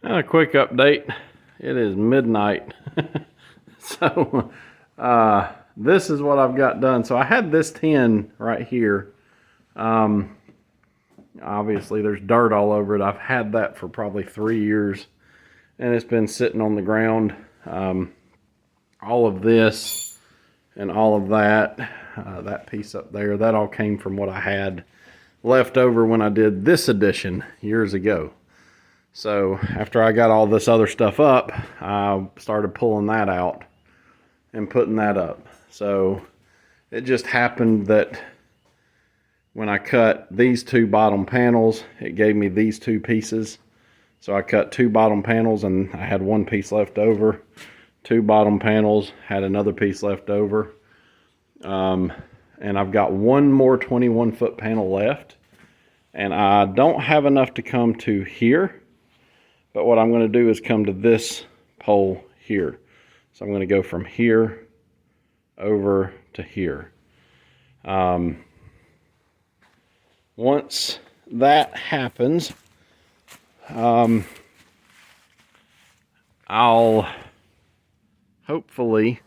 A quick update. It is midnight. So this is what I've got done. So I had this tin right here. Obviously there's dirt all over it. I've had that for probably 3 years and it's been sitting on the ground. All of this and all of that, that piece up there, that all came from what I had left over when I did this edition years ago. So after I got all this other stuff up, I started pulling that out and putting that up. So it just happened that when I cut these two bottom panels, it gave me these two pieces. So I cut two bottom panels and I had one piece left over. Two bottom panels, had another piece left over. And I've got one more 21-foot panel left. And I don't have enough to come to here. But what I'm going to do is come to this pole here. So I'm going to go from here over to here. Once that happens, I'll hopefully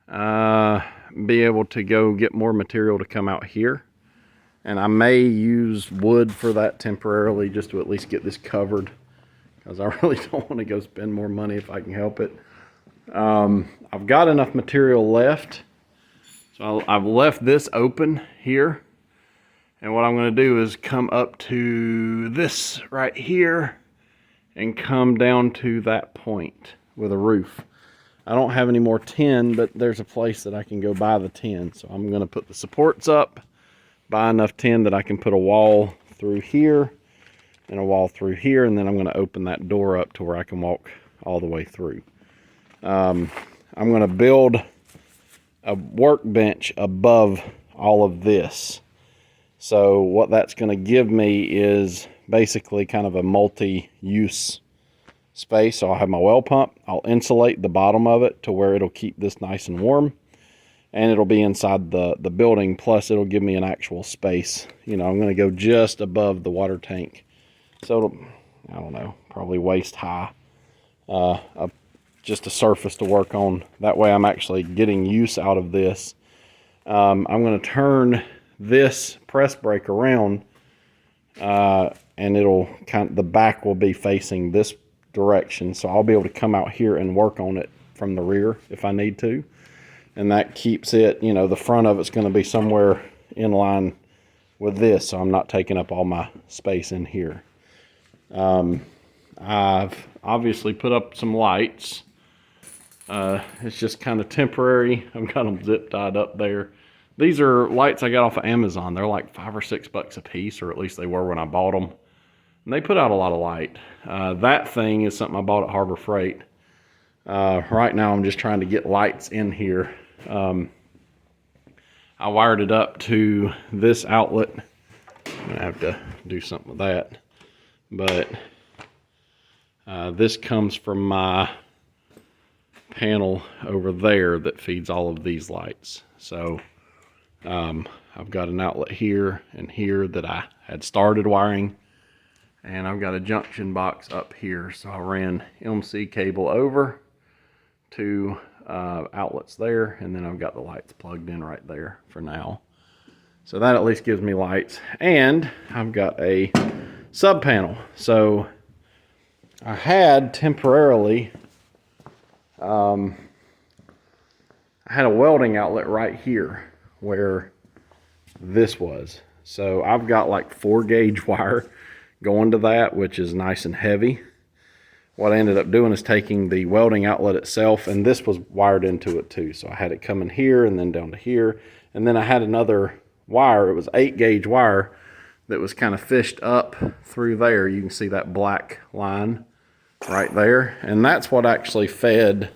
be able to go get more material to come out here. And I may use wood for that temporarily just to at least get this covered, because I really don't want to go spend more money if I can help it. I've got enough material left. So I've left this open here. And what I'm going to do is come up to this right here and come down to that point with a roof. I don't have any more tin, but there's a place that I can go buy the tin. So I'm going to put the supports up, buy enough tin that I can put a wall through here and a wall through here, and then I'm going to open that door up to where I can walk all the way through. I'm going to build a workbench above all of this. So what that's going to give me is basically kind of a multi-use space. So I'll have my well pump. I'll insulate the bottom of it to where it'll keep this nice and warm. And it'll be inside the building. Plus it'll give me an actual space. You know, I'm going to go just above the water tank. So it'll, I don't know, probably waist high. Just a surface to work on. That way I'm actually getting use out of this. I'm going to turn this press brake around and it'll the back will be facing this direction, so I'll be able to come out here and work on it from the rear if I need to, and that keeps it, you know, the front of it's going to be somewhere in line with this, so I'm not taking up all my space in here. I've obviously put up some lights. It's just kind of temporary. I've got them zip tied up there. These are lights I got off of Amazon. They're like $5 or $6 a piece, or at least they were when I bought them. And they put out a lot of light. That thing is something I bought at Harbor Freight. Right now I'm just trying to get lights in here. I wired it up to this outlet. I'm gonna have to do something with that. But this comes from my panel over there that feeds all of these lights. So I've got an outlet here and here that I had started wiring, and I've got a junction box up here. So I ran MC cable over to outlets there, and then I've got the lights plugged in right there for now. So that at least gives me lights, and I've got a sub panel. So I had temporarily I had a welding outlet right here where this was. So I've got like 4-gauge wire going to that, which is nice and heavy. What I ended up doing is taking the welding outlet itself, and this was wired into it too. So I had it coming here and then down to here. And then I had another wire. It was 8-gauge wire that was kind of fished up through there. You can see that black line right there. And that's what actually fed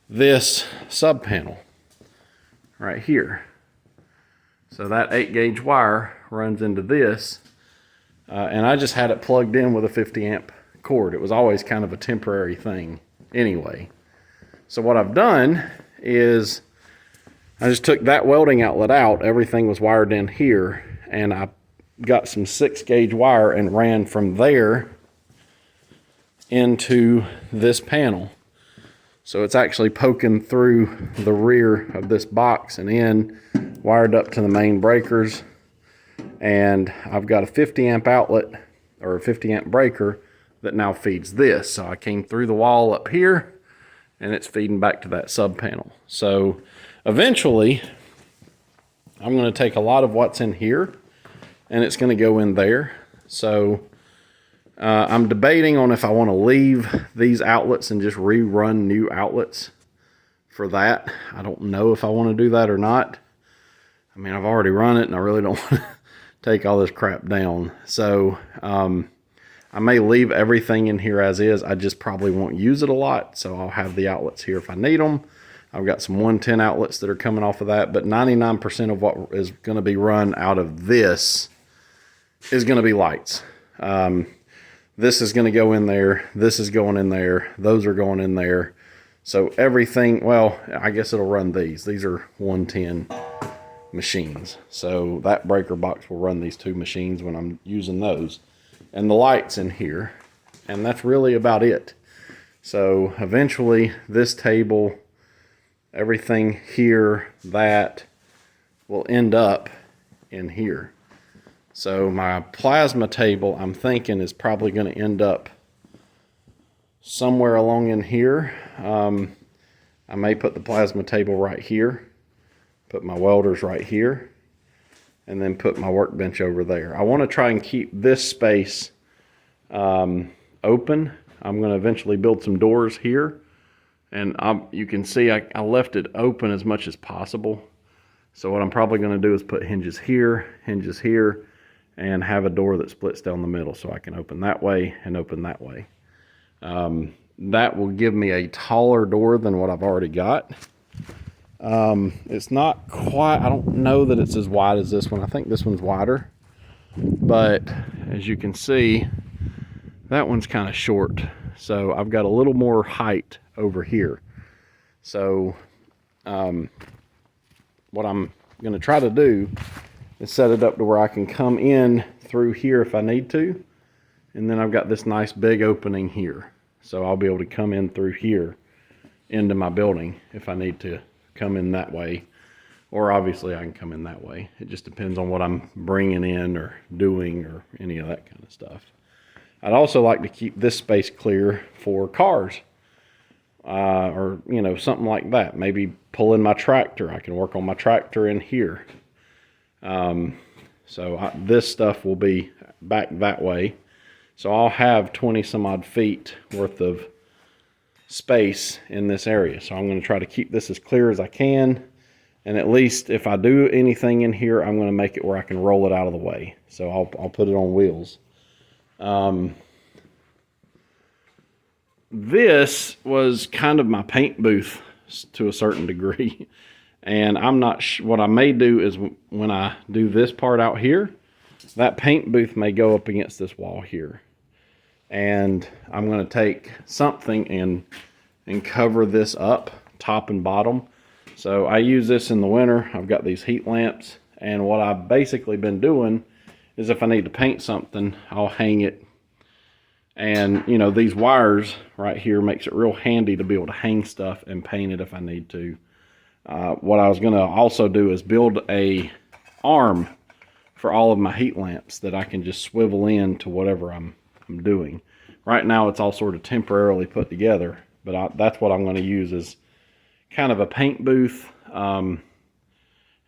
this sub panel right here. So that 8-gauge wire runs into this, and I just had it plugged in with a 50 amp cord. It was always kind of a temporary thing anyway. So what I've done is I just took that welding outlet out. Everything was wired in here, and I got some 6-gauge wire and ran from there into this panel. So it's actually poking through the rear of this box and in, wired up to the main breakers. And I've got a 50 amp outlet or a 50 amp breaker that now feeds this. So I came through the wall up here and it's feeding back to that sub panel. So eventually I'm going to take a lot of what's in here and it's going to go in there. So I'm debating on if I want to leave these outlets and just rerun new outlets for that. I don't know if I want to do that or not. I mean, I've already run it and I really don't want to take all this crap down. So I may leave everything in here as is. I just probably won't use it a lot. So I'll have the outlets here if I need them. I've got some 110 outlets that are coming off of that, but 99% of what is going to be run out of this is going to be lights. This is going to go in there. This is going in there. Those are going in there. So everything, well, I guess it'll run these. These are 110 machines. So that breaker box will run these two machines when I'm using those. And the lights in here. And that's really about it. So eventually this table, everything here, that will end up in here. So my plasma table, I'm thinking, is probably going to end up somewhere along in here. I may put the plasma table right here, put my welders right here, and then put my workbench over there. I want to try and keep this space open. I'm going to eventually build some doors here. And you can see I left it open as much as possible. So what I'm probably going to do is put hinges here, and have a door that splits down the middle so I can open that way and open that way. That will give me a taller door than what I've already got. It's not quite, I don't know that it's as wide as this one. I think this one's wider. But as you can see, that one's kind of short. So I've got a little more height over here. So what I'm going to try to do is set it up to where I can come in through here if I need to. And then I've got this nice big opening here. So I'll be able to come in through here into my building if I need to come in that way. Or obviously I can come in that way. It just depends on what I'm bringing in or doing or any of that kind of stuff. I'd also like to keep this space clear for cars. Or, you know, something like that. Maybe pull in my tractor. I can work on my tractor in here. This stuff will be back that way. So I'll have 20 some odd feet worth of space in this area. So I'm going to try to keep this as clear as I can. And at least if I do anything in here, I'm going to make it where I can roll it out of the way. So I'll put it on wheels. This was kind of my paint booth to a certain degree. And I'm not what I may do is when I do this part out here, that paint booth may go up against this wall here. And I'm going to take something and cover this up, top and bottom. So I use this in the winter. I've got these heat lamps. And what I've basically been doing is if I need to paint something, I'll hang it. And, you know, these wires right here makes it real handy to be able to hang stuff and paint it if I need to. What I was going to also do is build a arm for all of my heat lamps that I can just swivel in to whatever I'm doing. Right now it's all sort of temporarily put together, but that's what I'm going to use as kind of a paint booth. And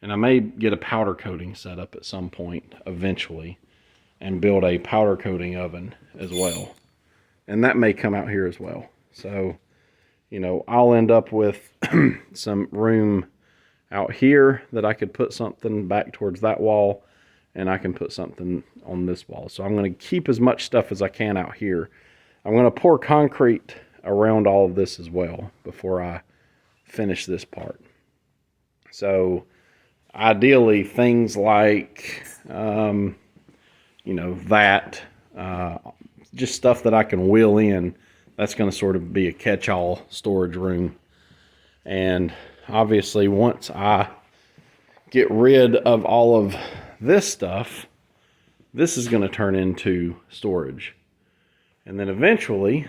I may get a powder coating set up at some point eventually and build a powder coating oven as well. And that may come out here as well. So, you know, I'll end up with some room out here that I could put something back towards that wall, and I can put something on this wall. So I'm going to keep as much stuff as I can out here. I'm going to pour concrete around all of this as well before I finish this part. So ideally things like, you know, just stuff that I can wheel in, that's going to sort of be a catch-all storage room. And obviously once I get rid of all of this stuff, this is going to turn into storage. And then eventually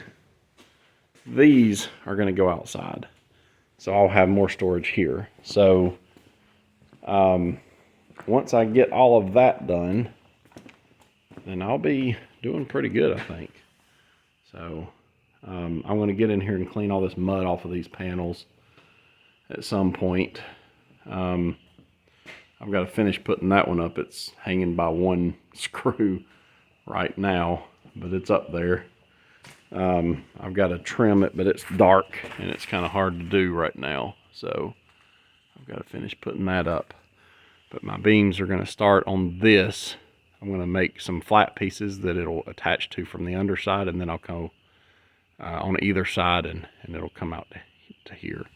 these are going to go outside. So I'll have more storage here. So once I get all of that done, then I'll be doing pretty good, I think. So I'm going to get in here and clean all this mud off of these panels at some point. I've got to finish putting that one up. It's hanging by one screw right now, but it's up there. I've got to trim it, but it's dark and it's kind of hard to do right now. So I've got to finish putting that up. But my beams are going to start on this. I'm going to make some flat pieces that it'll attach to from the underside, and then I'll go on either side, and it'll come out to here.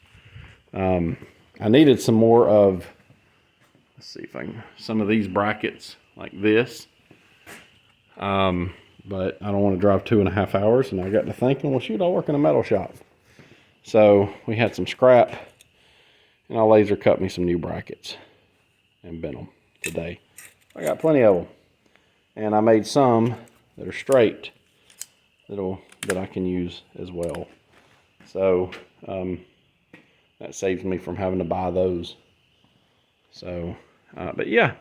I needed some more of, let's see if I can, some of these brackets like this. But I don't want to drive 2.5 hours, and I got to thinking, well, shoot, I'll work in a metal shop. So we had some scrap, and I laser cut me some new brackets and bent them today. I got plenty of them, and I made some that are straight that I can use as well. So that saves me from having to buy those. So, but yeah,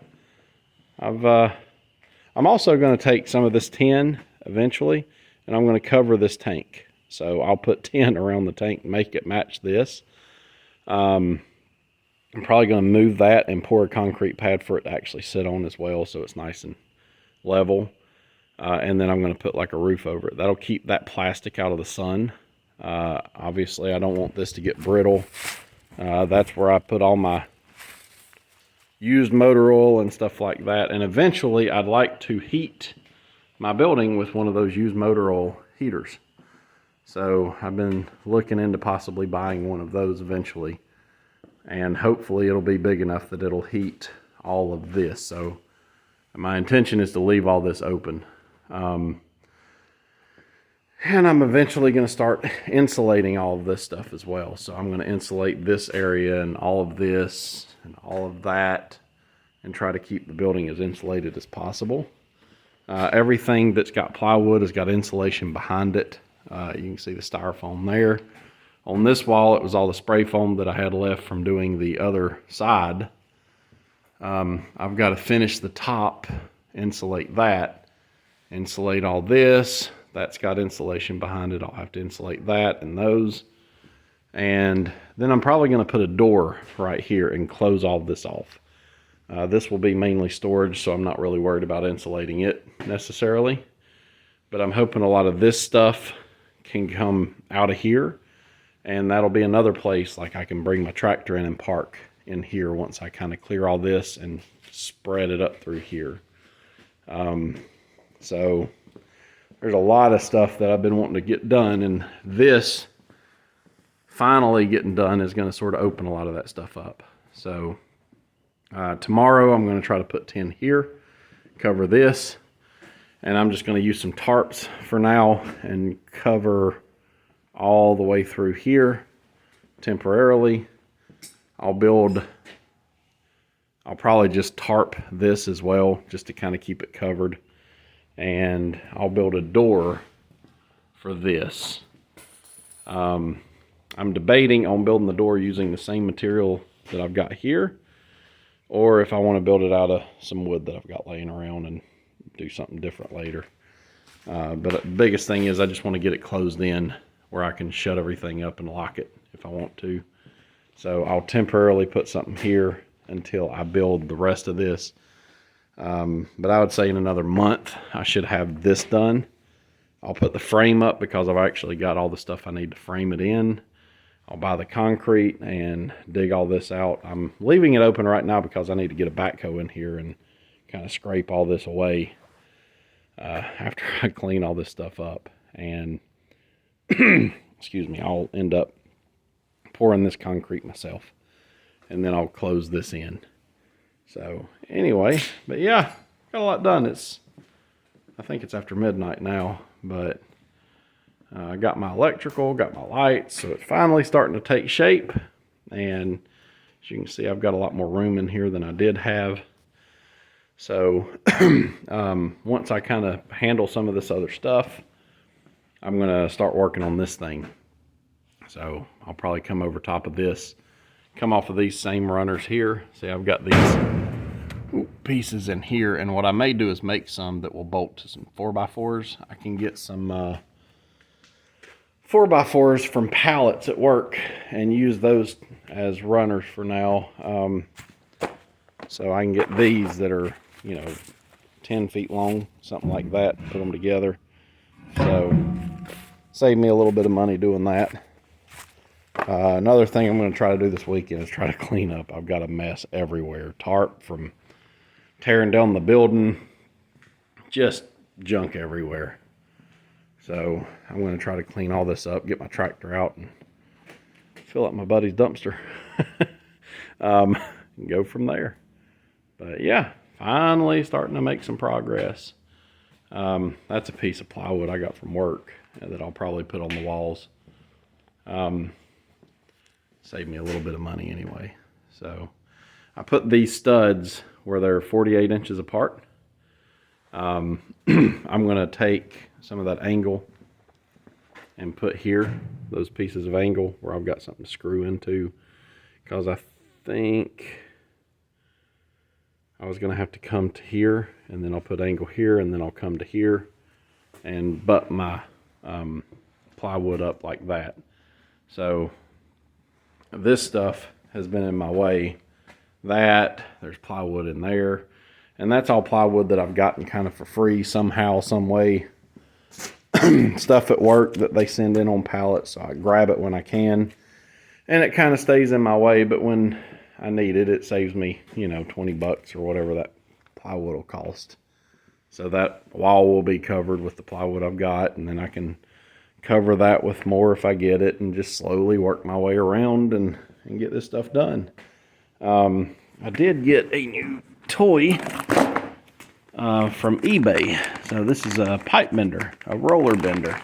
I'm also going to take some of this tin eventually, and I'm going to cover this tank. So I'll put tin around the tank and make it match this. I'm probably going to move that and pour a concrete pad for it to actually sit on as well, so it's nice and level. And then I'm going to put like a roof over it. That'll keep that plastic out of the sun. Obviously, I don't want this to get brittle. That's where I put all my used motor oil and stuff like that. And eventually, I'd like to heat my building with one of those used motor oil heaters. So I've been looking into possibly buying one of those eventually. And hopefully it'll be big enough that it'll heat all of this. So my intention is to leave all this open. And I'm eventually going to start insulating all of this stuff as well. So I'm going to insulate this area and all of this and all of that, and try to keep the building as insulated as possible. Everything that's got plywood has got insulation behind it. You can see the styrofoam there. On this wall, it was all the spray foam that I had left from doing the other side. I've got to finish the top, insulate that, insulate all this. That's got insulation behind it. I'll have to insulate that and those. And then I'm probably going to put a door right here and close all this off. This will be mainly storage, so I'm not really worried about insulating it necessarily. But I'm hoping a lot of this stuff can come out of here. And that'll be another place like I can bring my tractor in and park in here once I kind of clear all this and spread it up through here. So there's a lot of stuff that I've been wanting to get done, and this finally getting done is going to sort of open a lot of that stuff up. So tomorrow I'm going to try to put tin here, cover this, and I'm just going to use some tarps for now and cover all the way through here temporarily. I'll probably just tarp this as well, just to kind of keep it covered. And I'll build a door for this. I'm debating on building the door using the same material that I've got here, or if I want to build it out of some wood that I've got laying around and do something different later. But the biggest thing is I just want to get it closed in where I can shut everything up and lock it if I want to. So I'll temporarily put something here until I build the rest of this. But I would say in another month I should have this done. I'll put the frame up because I've actually got all the stuff I need to frame it in. I'll buy the concrete and dig all this out. I'm leaving it open right now because I need to get a backhoe in here and kind of scrape all this away after I clean all this stuff up. And excuse me, I'll end up pouring this concrete myself, and then I'll close this in. So anyway, but yeah, got a lot done. I think it's after midnight now, but I got my electrical, got my lights, so it's finally starting to take shape. And as you can see, I've got a lot more room in here than I did have. So once I kind of handle some of this other stuff, I'm going to start working on this thing. So I'll probably come over top of this, come off of these same runners here. See, I've got these pieces in here, and what I may do is make some that will bolt to some 4x4s. I can get some 4x4s from pallets at work and use those as runners for now. So I can get these that are, you know, 10 feet long, something like that, put them together. So save me a little bit of money doing that. Another thing I'm going to try to do this weekend is try to clean up. I've got a mess everywhere. Tarp from tearing down the building, just junk everywhere. So I'm going to try to clean all this up, get my tractor out, and fill up my buddy's dumpster. And go from there. But yeah, finally starting to make some progress. That's a piece of plywood I got from work that I'll probably put on the walls. Save me a little bit of money anyway. So I put these studs where they're 48 inches apart. I'm going to take some of that angle and put here, those pieces of angle where I've got something to screw into, because I think I was going to have to come to here, and then I'll put angle here, and then I'll come to here and butt my plywood up like that. So this stuff has been in my way. There's plywood in there, and that's all plywood that I've gotten kind of for free somehow, some way. Stuff at work that they send in on pallets, so I grab it when I can, and it kind of stays in my way, but when I need it, it saves me, you know, 20 bucks or whatever that plywood will cost. So that wall will be covered with the plywood I've got, and then I can cover that with more if I get it, and just slowly work my way around and get this stuff done. I did get a new toy from eBay. So this is a pipe bender, a roller bender.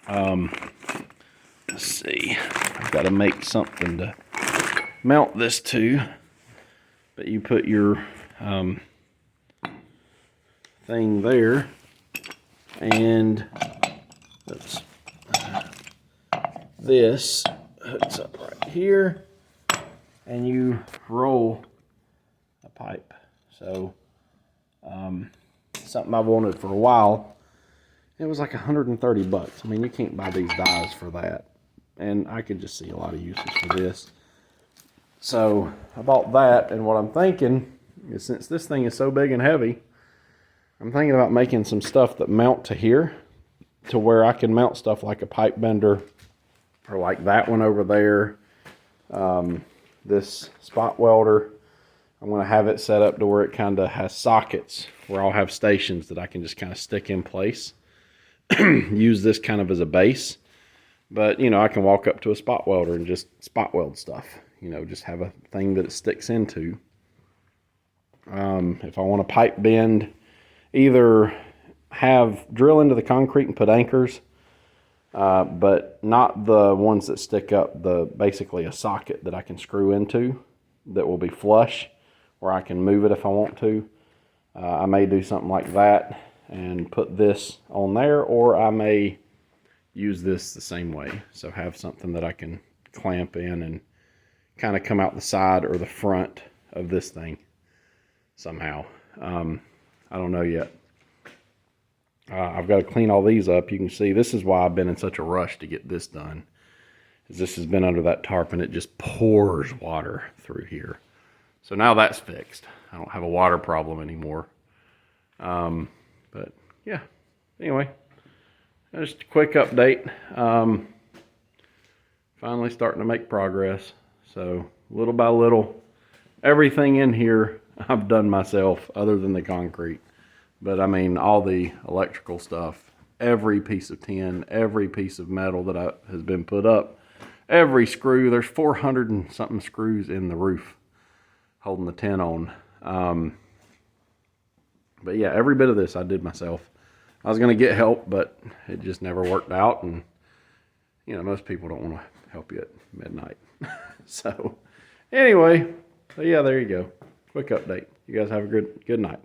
Let's see, I've got to make something to mount this to, but you put your thing there, and this hooks up right here, and you roll a pipe. So something I've wanted for a while. It was like 130 bucks. I mean, you can't buy these dies for that, and I could just see a lot of uses for this. So I bought that, and what I'm thinking is, since this thing is so big and heavy, I'm thinking about making some stuff that mount to here, to where I can mount stuff like a pipe bender, or like that one over there. This spot welder, I'm going to have it set up to where it kind of has sockets where I'll have stations that I can just kind of stick in place. Use this kind of as a base. But, you know, I can walk up to a spot welder and just spot weld stuff. You know, just have a thing that it sticks into. If I want to pipe bend, either drill into the concrete and put anchors, but not the ones that stick up, basically a socket that I can screw into that will be flush, where I can move it if I want to. I may do something like that and put this on there, or I may use this the same way. So have something that I can clamp in and kind of come out the side or the front of this thing somehow. I don't know yet. I've got to clean all these up. You can see this is why I've been in such a rush to get this done. This has been under that tarp, and it just pours water through here. So now that's fixed. I don't have a water problem anymore. But yeah, anyway, just a quick update. Finally starting to make progress. So little by little, everything in here I've done myself other than the concrete. But I mean, all the electrical stuff, every piece of tin, every piece of metal that has been put up, every screw, there's 400 and something screws in the roof holding the tin on. But yeah, every bit of this I did myself. I was going to get help, but it just never worked out. And, you know, most people don't want to help you at midnight. So anyway, yeah, there you go. Quick update. You guys have a good night.